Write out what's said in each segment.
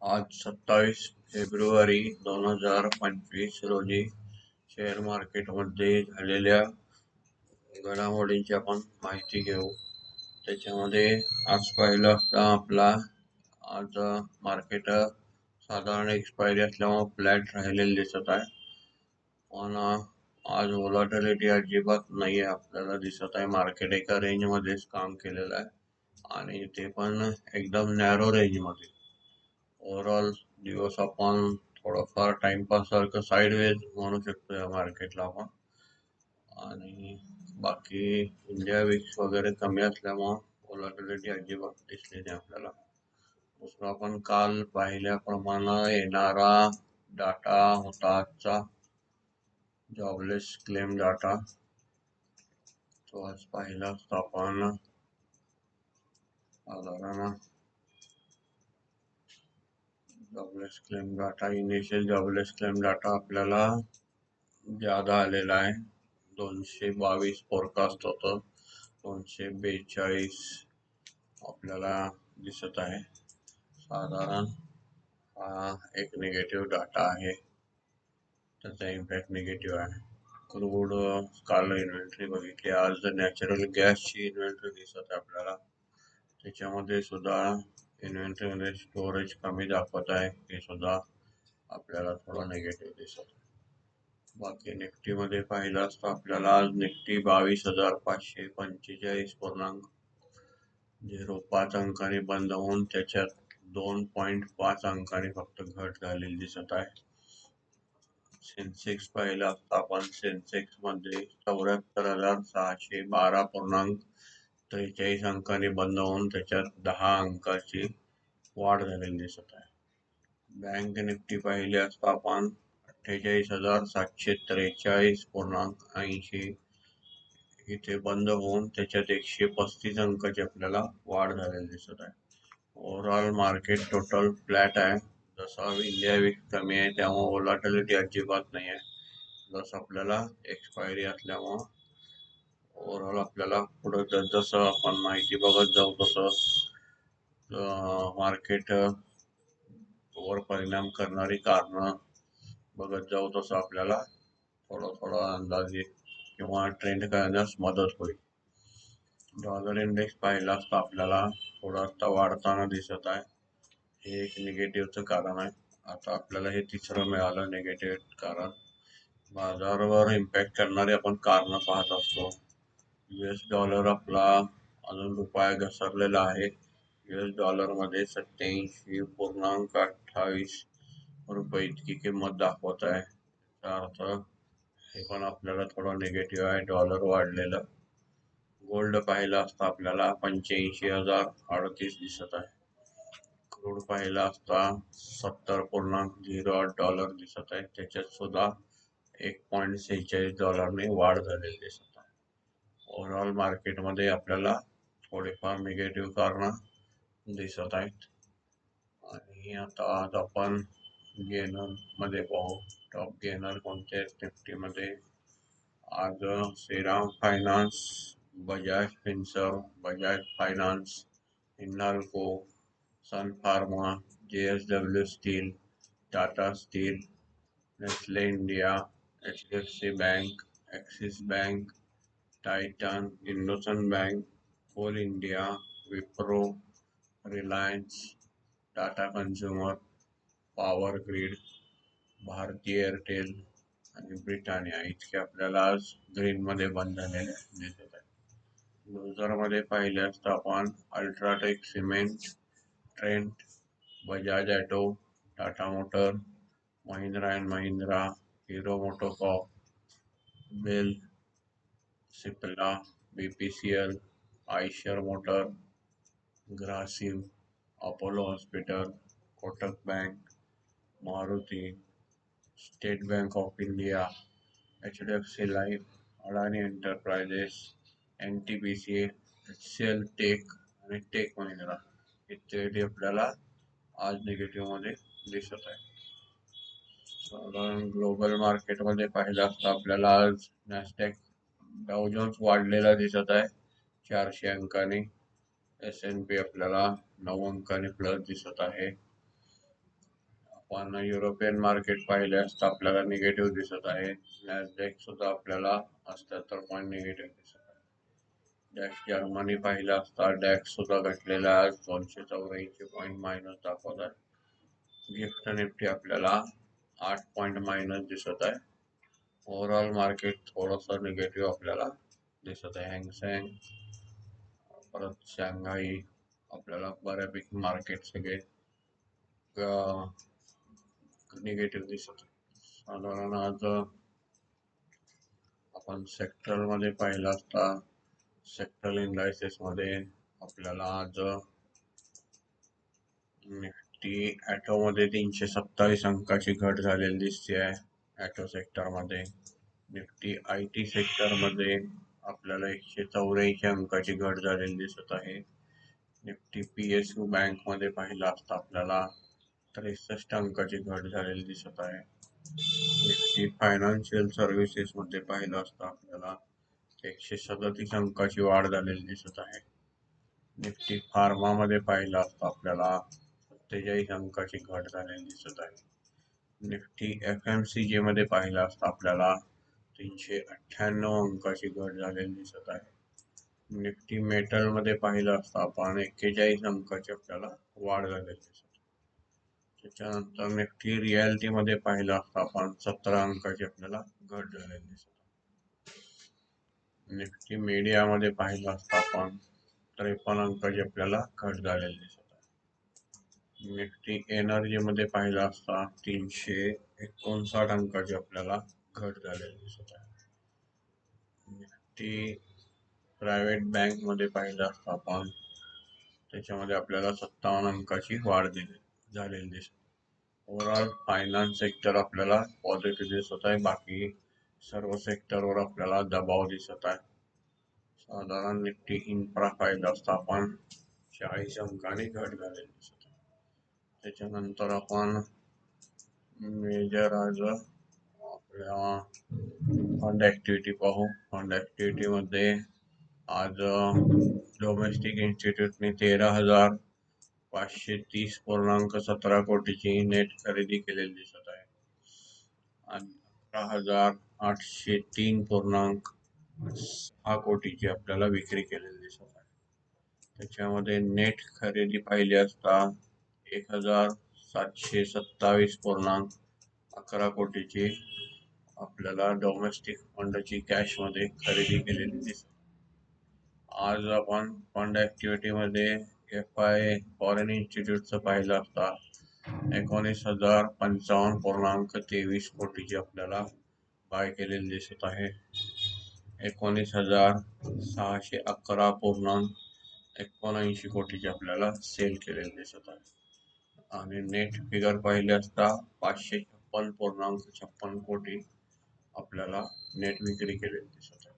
आज 27 फेब्रुवारी 2025 रोजी शेअर मार्केटमध्ये झालेल्या घडामोडींची आपण माहिती घेऊ. त्याच्यामध्ये आज पाहिलं असता आज मार्केट साधारण एक्सपायरी असल्यामुळे फ्लॅट राहिलेले दिसत आहे. पण आज व्होलॅटिलिटी अजिबात नाहीये आपल्याला दिसत आहे. मार्केट एका रेंज मध्येच काम केलेलं आहे आणि ते पण एकदम नॅरो रेंज मध्ये. ओव्हरऑल दिवस आपण थोडंफार टाइमपास सारखं साईडवेज म्हणू शकतो या मार्केटला आपण. आणि बाकी इंडिया विक्स वगैरे कमी असल्यामुळं व्होलॅटिलिटी अजिबात दिसली नाही आपल्याला. दुसरं आपण काल पाहिल्याप्रमाणे येणारा डाटा होता आजचा जॉबलेस क्लेम डाटा. तो आज पाहिला असता आपण साधारण jobless claim data, initial jobless claim data आपल्याला ज्यादा आलेला आहे. 222 फोरकास्ट होतं, 242 आपल्याला दिसत आहे. साधारण हा एक निगेटिव्ह डाटा आहे, त्याचा इम्पॅक्ट निगेटिव्ह आहे. क्रूड काल इन्व्हेंटरी बघितली, आज नॅचरल गॅसची इन्व्हेंटरी दिसत आहे आपल्याला. त्याच्यामध्ये सुद्धा इन्व्हेंटरीमध्ये स्टोरेज कमी दाखवत आहे, हे सुद्धा आपल्याला थोडं निगेटिव्ह दिसत आहे. बाकी निफ्टीमध्ये पाहिलं असता आपल्याला आज निफ्टी 22,545.05 अंकांनी बंद होऊन त्याच्यात 2.5 अंकांनी फक्त घट झालेली दिसत आहे. सेन्सेक्स पाहिलं असता आपण सेन्सेक्स मध्ये 74,612.43 अंकांनी बंद होऊन त्याच्यात 10 अंकाची वाढ झालेली दिसत आहे. बँक निफ्टी पाहिले असता आपण 48,743.80 इथे बंद होऊन त्याच्यात 135 अंकाची आपल्याला वाढ झालेली दिसत आहे. ओव्हरऑल मार्केट टोटल फ्लॅट आहे. जसं इंडिया विक्स कमी आहे त्यामुळे व्होलॅटिलिटी अजिबात नाही आहे. जसं आपल्याला एक्सपायरी असल्यामुळं ओव्हरऑल आपल्याला पुढे जसं आपण माहिती बघत जाऊ तसं मार्केट वर परिणाम करणारी कारणं बघत जाऊ तसं आपल्याला थोडा अंदाजे किंवा ट्रेंड करण्यास मदत होईल. डॉलर इंडेक्स पाहिला असता आपल्याला थोडा आता वाढताना दिसत आहे. हे एक निगेटिव्हचं कारण आहे. आता आपल्याला हे तिसरं मिळालं निगेटिव्ह कारण. बाजारावर इम्पॅक्ट करणारे आपण कारणं पाहत असतो. US डॉलर आपला अजून रुपया घसरलेला आहे. US डॉलरमध्ये 87.28 रुपये इतकी किंमत दाखवत आहे. त्याचा अर्थ हे पण आपल्याला थोडं निगेटिव्ह आहे, डॉलर वाढलेलं. गोल्ड पाहिलं असता आपल्याला 85,038 दिसत आहे. क्रूड पाहिला असता $70.08 दिसत आहे. त्याच्यात सुद्धा $1.46 वाढ झालेली दिसत आहे. ओव्हरऑल मार्केटमध्ये आपल्याला थोडेफार निगेटिव्ह कारणं दिसत आहेत. आणि आता आज आपण गेनर मध्ये पाहू. टॉप गेनर कोणते आहेत निफ्टीमध्ये. आज Shriram Finance, Bajaj Finserv, Bajaj Finance, Hindalco, Sun Pharma, JSW Steel, Tata Steel, Nestle India, HDFC Bank, Axis Bank, Titan, IndusInd Bank, Coal India, Wipro, Reliance, Tata Consumer, Power Grid, Bharti Airtel आणि ब्रिटानिया इतके आपल्याला आज ग्रीन मध्ये बंद झालेले दिसत आहे. लुझर मध्ये पाहिले असता आपण UltraTech cement, Trent, Bajaj auto, Tata motor, Mahindra and Mahindra, Hero MotoCorp, BEL, Cipla, BPCL, Eicher motor, Grasim, Apollo hospital, Kotak bank, Maruti, state bank of India, HDFC life, Adani enterprises, NTPC, HCL tech आणि टेक महिंद्रा इत्यादी आपल्याला आज निगेटिव्ह मध्ये दिसत आहे. साधारण ग्लोबल मार्केटमध्ये पाहिलं असता आपल्याला आज नॅस्डॅक डाव जोन्स वाढलेला दिसत आहे 400 अंकांनी. S&P आपल्याला 9 अंकांनी प्लस दिसत आहे. आपण युरोपियन मार्केट पाहिले असता आपल्याला निगेटिव्ह दिसत आहे. नॅसडॅक सुद्धा आपल्याला 78 पॉईंट निगेटिव्ह दिसत आहे. डॅक्स जर्मनी पाहिलं असता डॅक्स सुद्धा घटलेला आहे, 284 पॉईंट मायनस दाखवत आहे. गिफ्ट निफ्टी आपल्याला 8 पॉईंट मायनस दिसत आहे. ओव्हरऑल मार्केट थोडस निगेटिव्ह आपल्याला दिसत आहे. हँगसेंग परत शांघाई आपल्याला बऱ्यापैकी मार्केट सगळे निगेटिव्ह दिसत आहे. साधारण आज आपण सेक्टर मध्ये पाहिलं असता सेक्टर इंडायसेस मध्ये आपल्याला आज निफ्टी ॲटो मध्ये 327 अंकाची घट झालेली दिसते आहे. ॲटो सेक्टर मध्ये निफ्टी IT सेक्टर मध्ये आपल्याला 184 अंकाची घट झालेली दिसत आहे. निफ्टी PSU बँक मध्ये पाहिलं असता आपल्याला 63 अंकाची घट झालेली दिसत आहे. निफ्टी फायनान्शियल सर्व्हिसेस मध्ये पाहिलं असता आपल्याला 137 अंकाची वाढ झालेली दिसत आहे. निफ्टी फार्मा मध्ये पाहिलं असता आपल्याला 47 अंकाची घट झालेली दिसत आहे. निफ्टी FMCG मध्ये पाहिलं असता आपल्याला 398 अंकाची घट झालेली दिसत आहे. निफ्टी मेटल मध्ये पाहिलं असता आपण 41 अंकाची आपल्याला वाढ झालेली दिसत आहे. त्याच्यानंतर निफ्टी रियालिटी मध्ये पाहिलं असता आपण 17 अंकाची आपल्याला घट झालेली दिसत आहे. निफ्टी मीडिया मध्ये पाहिलं असता आपण 53 अंकाची आपल्याला घट झालेली दिसत आहे. निफ्टी एनर्जी मध्ये पाहिलं असता 359 अंकाची आपल्याला घट झालेली दिसत आहे. निफ्टी प्रायव्हेट बँक मध्ये पाहिलं असता आपण त्याच्यामध्ये आपल्याला 57 अंकाची वाढ झालेली दिसत. ओव्हरऑल फायनान्स सेक्टर आपल्याला पॉझिटिव्ह दिसत आहे. बाकी सर्व सेक्टरवर आपल्याला दबाव दिसत आहे. साधारण निफ्टी इन्फ्रा पाहिलं असता आपण 40 अंकाने घट झालेली दिसत आहे. त्याच्यानंतर आपण मेजर आज आपल्या फंड ऍक्टिव्हिटी पाहू. फंड ऍक्टिव्हिटी मध्ये आज डोमेस्टिक इन्स्टिट्यूटने 13,530.17 कोटीची नेट खरेदी केलेली दिसत आहे आणि 11,803.6 कोटीची आपल्याला विक्री केलेली दिसत आहे. त्याच्यामध्ये नेट खरेदी पाहिली असता 1,727.11 कोटीची आपल्याला डोमेस्टिक फंडची कॅश मध्ये खरेदी केलेली दिसत. आज आपण फंड ऍक्टिव्हिटी मध्ये FI फॉरेन इन्स्टिट्यूटचं पाहिलं असता 19,055.23 कोटीची आपल्याला बाय केलेली दिसत आहे. 19,611.79 कोटीची आपल्याला सेल केलेली दिसत आहे. आणि नेट फिगर पाहिले असता 556.56 कोटी आपल्याला नेट विक्री केलेली दिसत आहे.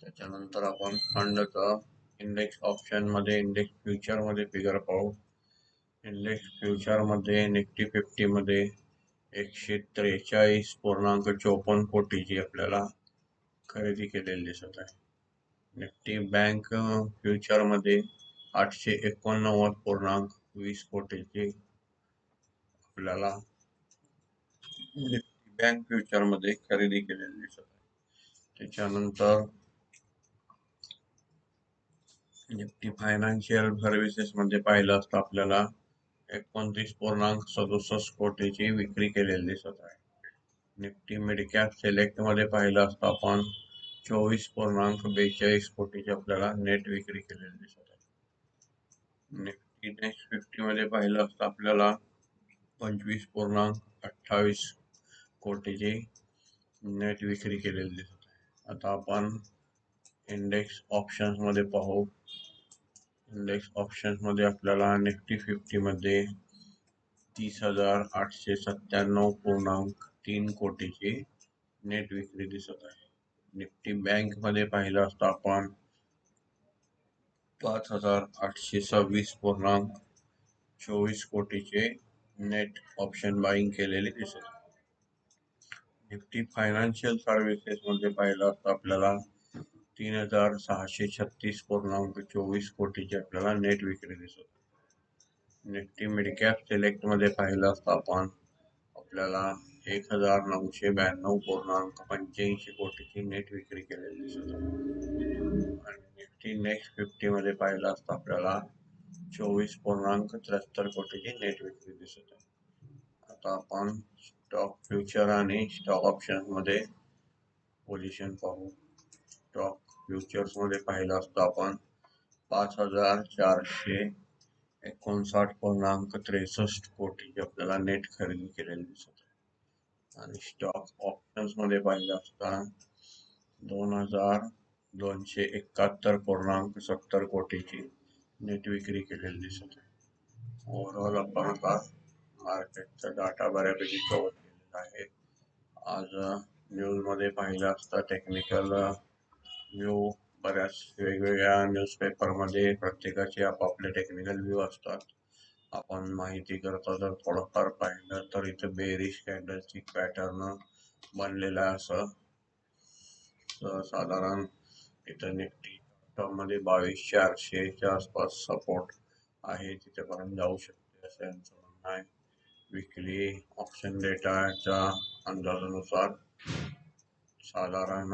त्याच्यानंतर आपण फंडचं इंडेक्स ऑप्शन मध्ये इंडेक्स फ्युचर मध्ये फिगर पाहू. इंडेक्स फ्युचर मध्ये निफ्टी 50 मध्ये 143.54 कोटीची आपल्याला खरेदी केलेली दिसत आहे. निफ्टी बँक फ्युचर मध्ये 889.20 कोटीची आपल्याला निफ्टी बँक फ्युचर मध्ये खरेदी केलेली दिसत आहे. त्याच्यानंतर निफ्टी फायनान्शियल सर्व्हिसेस मध्ये पाहिलं असता आपल्याला 29.67 कोटीची विक्री केलेली दिसत आहे. निफ्टी मिड कॅप सिलेक्ट मध्ये पाहिलं असता आपण 24.42 कोटीची आपल्याला नेट विक्री केलेली दिसत आहे. निफ्टी नेक्स्ट 50 मध्ये पाहिलं असता आपल्याला 25.28 कोटीची नेट विक्री केलेली दिसत आहे. आता आपण इंडेक्स ऑप्शन्स मध्ये पाहू. इंडेक्स ऑप्शन्स मध्ये आपल्याला निफ्टी 50 मध्ये 30,897.3 कोटीची नेट विक्री दिसत आहे. निफ्टी बँक मध्ये पाहिलं असता आपण 5,826.24 कोटीचे नेट ऑप्शन बाईंग केलेले दिसत आहे. निफ्टी फायनान्शियल सर्व्हिसेस मध्ये पाहिलं असता आपल्याला 3,636.24 कोटीची आपल्याला नेट विक्री दिसत. निफ्टी मिड कॅप सिलेक्ट मध्ये पाहिलं असतं आपण, आपल्याला 1992.85 कोटीची नेट विक्री केलेली दिसत आहे. आणि निफ्टी नेक्स्ट 50 मध्ये पाहिलं असतं आपल्याला 24.73 कोटीची नेट विक्री दिसत आहे. आता आपण स्टॉक फ्युचर आणि स्टॉक ऑप्शन मध्ये पोझिशन पाहू. स्टॉक फ्युचर्स मध्ये पाहिलं असतं आपण 5459.63 कोटीची आपल्याला नेट खरेदी केलेली दिसत आहे. आणि स्टॉक ऑप्शन्स मध्ये पाहिलं असता 2271.70 कोटीची नेट विक्री केलेली दिसत आहे. ओव्हरऑल आपण आता मार्केटचा डाटा बऱ्यापैकी कव्हर केलेला आहे. आज न्यूज मध्ये पाहिलं असता टेक्निकल व्ह्यू बऱ्याच वेगवेगळ्या न्यूजपेपर मध्ये प्रत्येकाचे आपापले टेक्निकल व्ह्यू असतात. आपण माहिती करता जर थोडंफार पाहिलं तर इथं बेरिश कॅन्डलस्टिक पॅटर्न बनलेला आहे. असं साधारण इथं निफ्टी मध्ये 22,400च्या आसपास सपोर्ट आहे, तिथेपर्यंत जाऊ शकते असं यांचं म्हणणं आहे. विकली ऑप्शन डेटाच्या अंदाजानुसार साधारण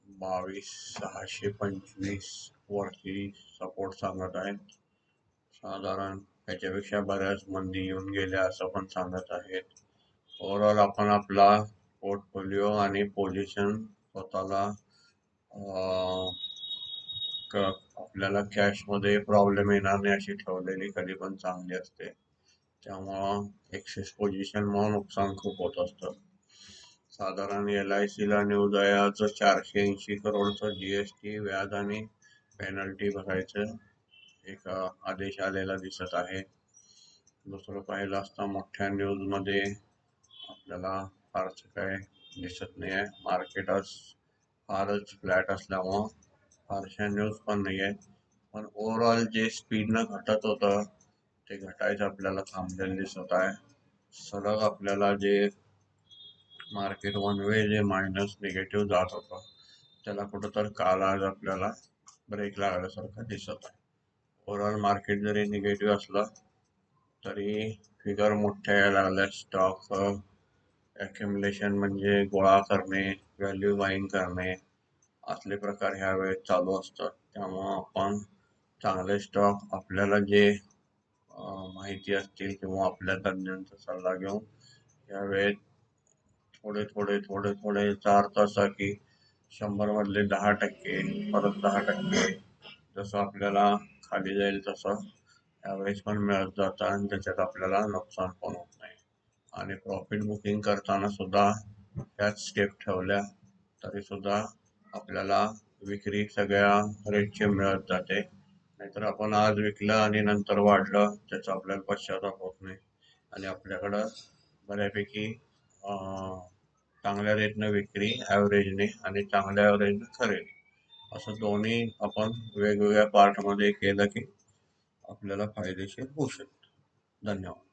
22,625 वरती सपोर्ट सांगत आहेत. साधारण त्याच्यापेक्षा बऱ्याच मंदी येऊन गेल्या असं पण सांगत आहेत. ओव्हरऑल आपण आपला पोर्टफोलिओ आणि पोझिशन स्वतःला आपल्याला कॅश मध्ये प्रॉब्लेम येणार नाही अशी ठेवलेली कधी पण चांगली असते. त्यामुळं एक्सेस पोझिशन मुळे नुकसान खूप होत असतं. साधारण LIC ला न्यूज आहे आज 480 करोडचं GST व्याज आणि पेनल्टी भरायचं एक आदेश आलेला दिसत आहे. दुसरं पाहिलं असता मोठ्या न्यूज मध्ये आपल्याला फारसं काय दिसत नाही आहे. मार्केट आज फारच फ्लॅट असल्यामुळं फारशा न्यूज पण नाही आहे. पण ओव्हरऑल जे स्पीडनं घटत होतं ते घटायचं आपल्याला थांबलेलं दिसत आहे. सलग आपल्याला जे मार्केट वन वे जे मायनस निगेटिव्ह जात होतं त्याला कुठंतर काल आज आपल्याला ब्रेक लागल्यासारखं दिसत आहे. ओव्हरऑल मार्केट जरी निगेटिव्ह असलं तरी फिगर मोठ्या यायला लागल्या. स्टॉक अक्युमुलेशन म्हणजे गोळा करणे, व्हॅल्यू बाईंग करणे असले प्रकार ह्या वेळेस चालू असतात. त्यामुळं आपण चांगले स्टॉक आपल्याला जे माहिती असतील किंवा आपल्या तज्ञांचा सल्ला घेऊन यावेळेस थोडे थोडे थोडे थोडे याचा अर्थ असा की 100 मधले 10% परत 10% जसं आपल्याला खाली जाईल तसं यावेळेस पण मिळत जातं आणि त्याच्यात आपल्याला नुकसान पण होत नाही. आणि प्रॉफिट बुकिंग करताना सुद्धा त्याच स्टेप ठेवल्या तरी सुद्धा आपल्याला विक्री सगळ्या रेटची मिळत जाते. नाहीतर आपण आज विकलं आणि नंतर वाढलं त्याचा आपल्याला पश्चाताप होत नाही आणि आपल्याकडं बऱ्यापैकी चांगल्या रेटनं विक्री ॲव्हरेजने आणि चांगल्या ॲव्हरेजने खरेदी असं दोन्ही आपण वेगवेगळ्या पार्टमध्ये केलं की आपल्याला फायदेशीर होऊ शकतं. धन्यवाद.